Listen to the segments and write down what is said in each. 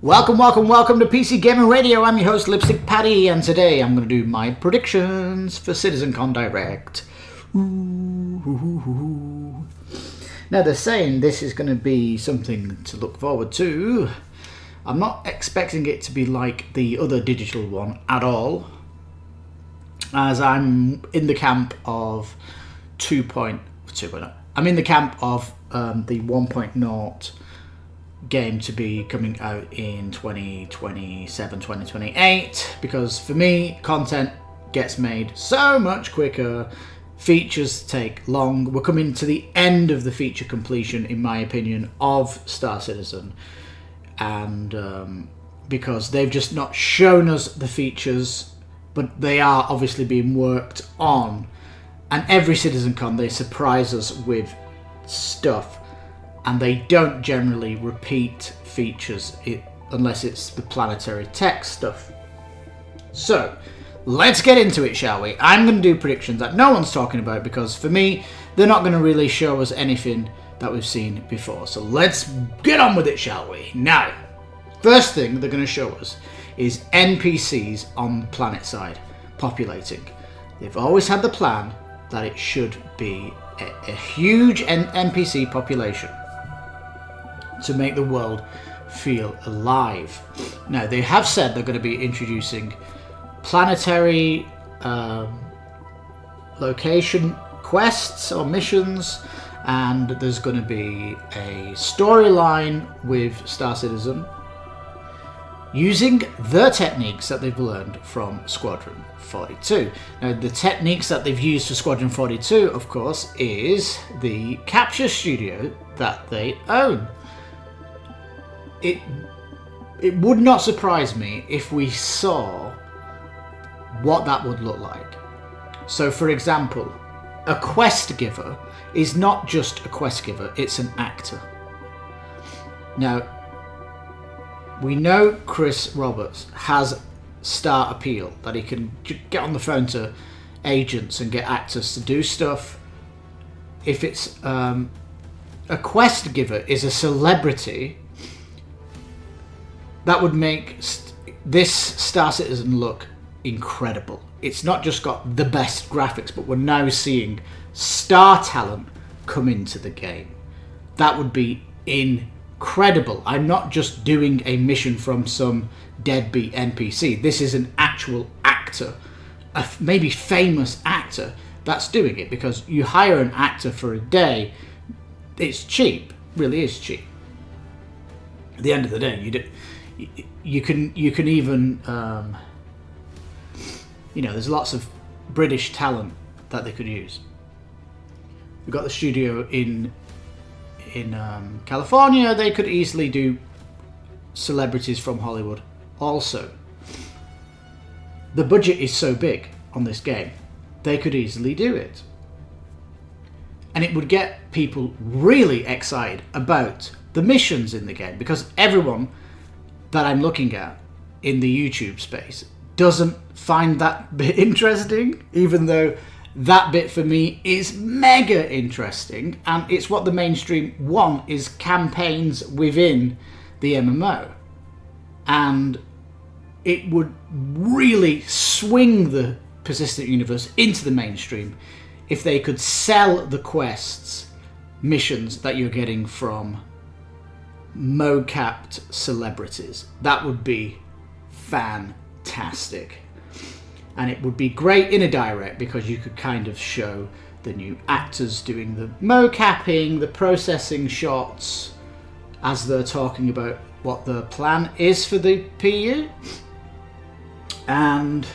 Welcome to PCGamer Radio. I'm your host, Lipstickpaddy, and today I'm going to do my predictions for Citizencon Direct. Now, they're saying this is going to be something to look forward to. I'm not expecting it to be like the other digital one at all, as I'm in the camp of 2.0. I'm in the camp of the 1.0 game to be coming out in 2027, 2028, because for me, content gets made so much quicker, features take long. We're coming to the end of the feature completion, in my opinion, of Star Citizen, and because they've just not shown us the features, but they are obviously being worked on, and every Citizencon they surprise us with stuff. And they don't generally repeat features unless it's the planetary tech stuff. So, let's get into it, shall we? I'm going to do predictions that no one's talking about because, for me, they're not going to really show us anything that we've seen before. So let's get on with it, shall we? Now, first thing they're going to show us is NPCs on the planet side, populating. They've always had the plan that it should be a huge NPC population to make the world feel alive. Now, they have said they're going to be introducing planetary location quests or missions, and there's going to be a storyline with Star Citizen using the techniques that they've learned from Squadron 42. Now, the techniques that they've used for Squadron 42, of course, is the capture studio that they own. It would not surprise me if we saw what that would look like. So, for example, a quest giver is not just a quest giver, it's an actor. Now, we know Chris Roberts has star appeal, that he can get on the phone to agents and get actors to do stuff. If it's a quest giver is a celebrity, that would make this Star Citizen look incredible. It's not just got the best graphics, but we're now seeing star talent come into the game. That would be incredible. I'm not just doing a mission from some deadbeat NPC. This is an actual actor, a maybe famous actor that's doing it, because you hire an actor for a day. It's cheap, really is cheap. At the end of the day, you can even there's lots of British talent that they could use. We've got the studio in California. They could easily do celebrities from Hollywood also. The budget is so big on this game, they could easily do it, and it would get people really excited about the missions in the game, because everyone that I'm looking at in the YouTube space doesn't find that bit interesting, even though that bit for me is mega interesting, and it's what the mainstream want, is campaigns within the MMO. And it would really swing the persistent universe into the mainstream if they could sell the quests, missions that you're getting from mo-capped celebrities. That would be fantastic, and it would be great in a direct, because you could kind of show the new actors doing the mo-capping, the processing shots, as they're talking about what the plan is for the PU. And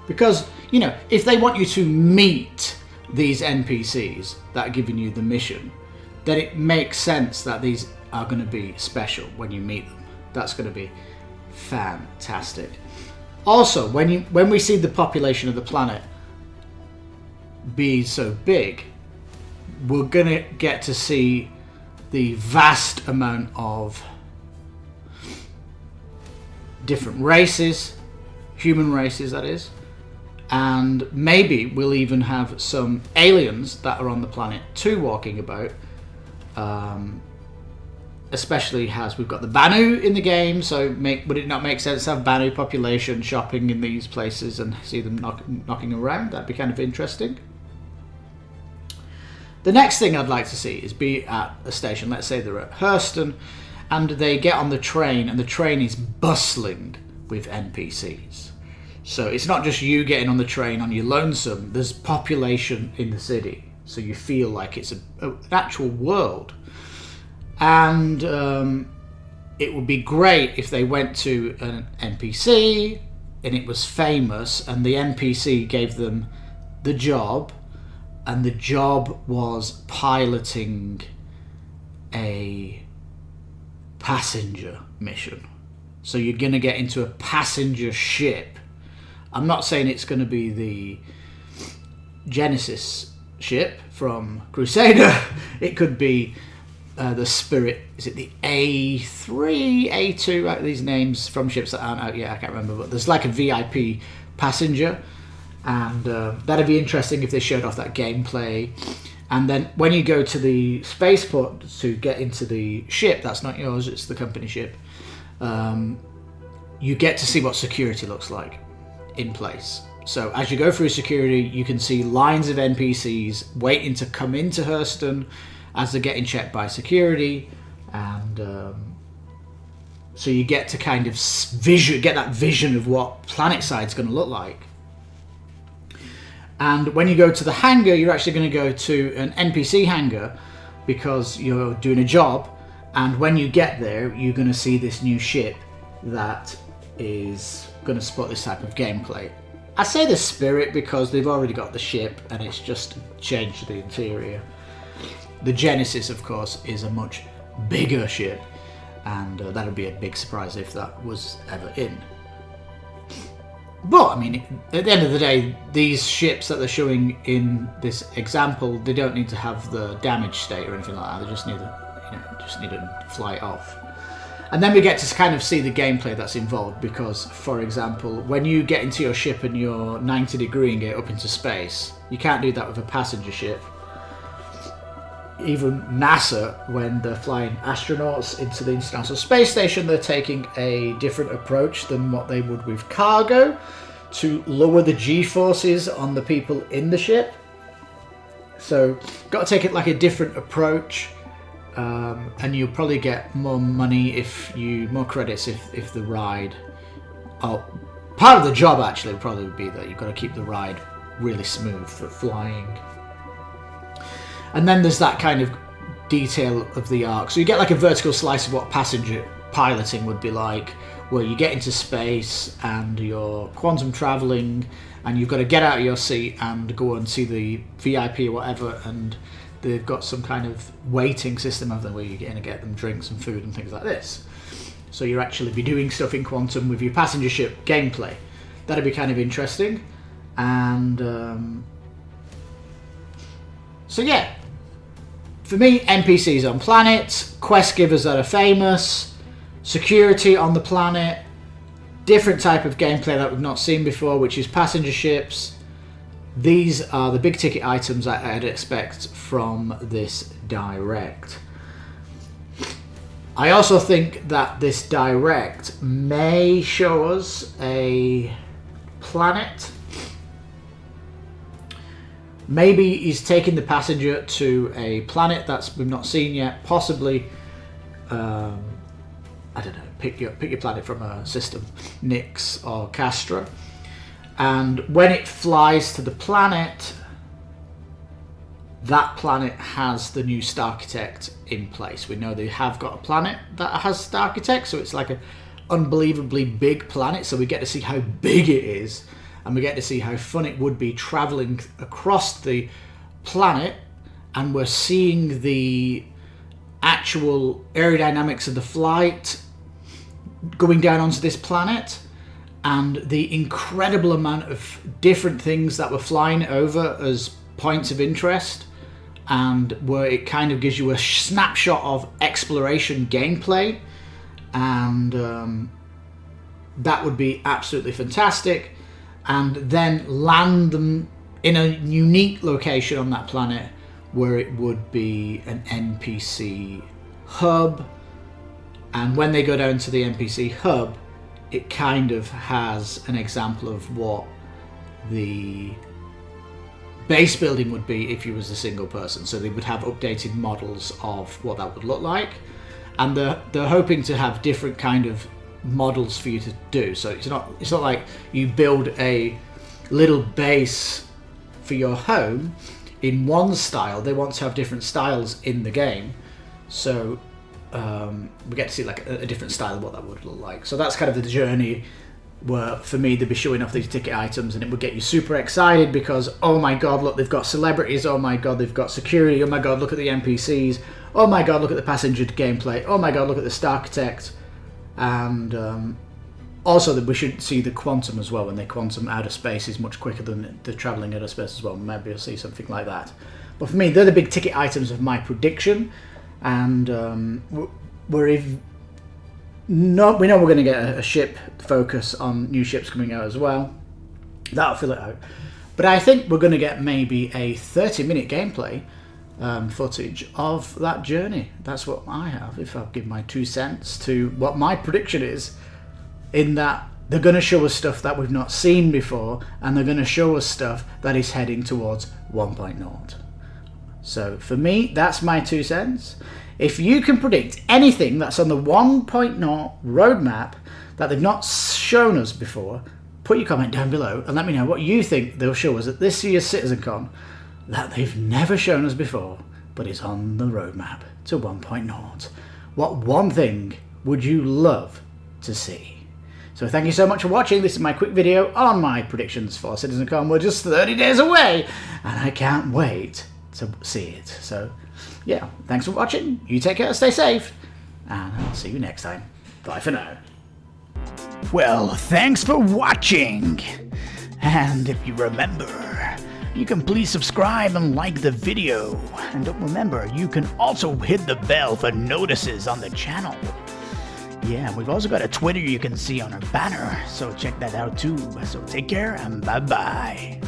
because, if they want you to meet these NPCs that are giving you the mission, then it makes sense that these are going to be special when you meet them. That's going to be fantastic. Also, when we see the population of the planet be so big, we're going to get to see the vast amount of different races, human races that is, and maybe we'll even have some aliens that are on the planet too walking about, especially as we've got the Banu in the game, so would it not make sense to have Banu population shopping in these places and see them knocking around? That'd be kind of interesting. The next thing I'd like to see is be at a station, let's say they're at Hurston, and they get on the train, and the train is bustling with NPCs. So it's not just you getting on the train on your lonesome, there's population in the city. So you feel like it's an actual world. And it would be great if they went to an NPC and it was famous, and the NPC gave them the job, and the job was piloting a passenger mission. So you're going to get into a passenger ship. I'm not saying it's going to be the Genesis ship from Crusader. It could be the Spirit. Is it the A3, A2? These names from ships that aren't out yet, I can't remember. But there's like a VIP passenger. And that'd be interesting if they showed off that gameplay. And then when you go to the spaceport to get into the ship, that's not yours, it's the company ship, you get to see what security looks like in place. So as you go through security, you can see lines of NPCs waiting to come into Hurston as they're getting checked by security. And so you get to kind of get that vision of what Planetside's going to look like. And when you go to the hangar, you're actually going to go to an NPC hangar because you're doing a job. And when you get there, you're going to see this new ship that is going to support this type of gameplay. I say the Spirit because they've already got the ship and it's just changed the interior. The Genesis, of course, is a much bigger ship, and that would be a big surprise if that was ever in. But, I mean, at the end of the day, these ships that they're showing in this example, they don't need to have the damage state or anything like that. They just need to fly off. And then we get to kind of see the gameplay that's involved because, for example, when you get into your ship and you're 90 degree and get up into space, you can't do that with a passenger ship. Even NASA, when they're flying astronauts into the International Space Station, they're taking a different approach than what they would with cargo to lower the G-forces on the people in the ship. So, got to take it like a different approach, and you'll probably get more money more credits if the ride. Part of the job actually would probably be that you've got to keep the ride really smooth for flying. And then there's that kind of detail of the arc. So you get like a vertical slice of what passenger piloting would be like, where you get into space and you're quantum traveling and you've got to get out of your seat and go and see the VIP or whatever, and they've got some kind of waiting system of them where you're going to get them drinks and food and things like this. So you'll actually be doing stuff in quantum with your passenger ship gameplay. That'd be kind of interesting. And so yeah, for me, NPCs on planets, quest givers that are famous, security on the planet, different type of gameplay that we've not seen before, which is passenger ships. These are the big ticket items that I'd expect from this direct. I also think that this direct may show us a planet. Maybe he's taking the passenger to a planet that's we've not seen yet. Possibly, I don't know. Pick your planet from a system, Nyx or Castra, and when it flies to the planet, that planet has the new Starchitect in place. We know they have got a planet that has Starchitect, so it's like an unbelievably big planet. So we get to see how big it is. And we get to see how fun it would be traveling across the planet, and we're seeing the actual aerodynamics of the flight going down onto this planet, and the incredible amount of different things that we're flying over as points of interest, and where it kind of gives you a snapshot of exploration gameplay, and that would be absolutely fantastic. And then land them in a unique location on that planet where it would be an NPC hub, And when they go down to the NPC hub, it kind of has an example of what the base building would be if you was a single person. So they would have updated models of what that would look like, and they're hoping to have different kind of models for you to do. So it's not like you build a little base for your home in one style. They want to have different styles in the game, so we get to see like a different style of what that would look like. So that's kind of the journey where, for me, they'd be showing off these ticket items, and it would get you super excited because, oh my god, look, they've got celebrities, oh my god, they've got security, oh my god, look at the NPCs, oh my god, look at the passenger gameplay, oh my god, look at the Starchitect. And also that we should see the quantum as well, when they quantum outer space is much quicker than the travelling outer space as well. Maybe we'll see something like that. But for me, they're the big ticket items of my prediction, and we know we're going to get a ship focus on new ships coming out as well. That'll fill it out. But I think we're going to get maybe a 30-minute gameplay footage of that journey. That's what I have, if I'll give my 2 cents to what my prediction is, in that they're going to show us stuff that we've not seen before, and they're going to show us stuff that is heading towards 1.0. So for me, that's my 2 cents. If you can predict anything that's on the 1.0 roadmap that they've not shown us before, put your comment down below and let me know what you think they'll show us at this year's Citizencon that they've never shown us before, but is on the roadmap to 1.0. What one thing would you love to see? So thank you so much for watching. This is my quick video on my predictions for Citizencon. We're just 30 days away, and I can't wait to see it. So yeah, thanks for watching. You take care, stay safe, and I'll see you next time. Bye for now. Well, thanks for watching. And if you remember, you can please subscribe and like the video. And don't remember, you can also hit the bell for notices on the channel. Yeah, we've also got a Twitter you can see on our banner, so check that out too. So take care and bye-bye.